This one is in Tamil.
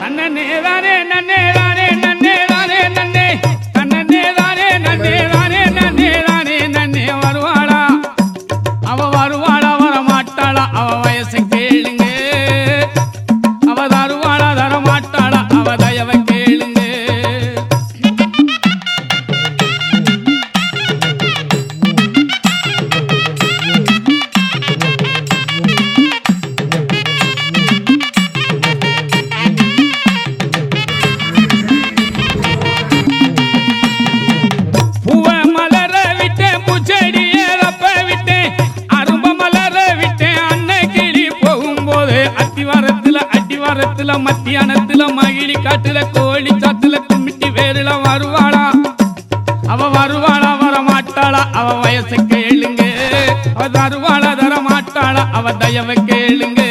நன்னே தானே நன்னே தானே நன்னே தானே நன்னே நன்னே தானே நன்னே தானே நன்னே தானே நன்னே வருவாளா அவ வருவாளா வர மாட்டாளா அவ வயசு கேளுங்க அவ தருவாளா தர மாட்டாளா அவ தயவ கேளுங்க மத்தியானத்துல மகிழி காட்டுல கோழி சாத்துல கும்பிட்டு வேறுல வருவாளா அவ வருவாளா வர மாட்டாளா அவ வயசு கேளுங்க அவ தருவாளா தர மாட்டாளா அவ தயவ கேளுங்க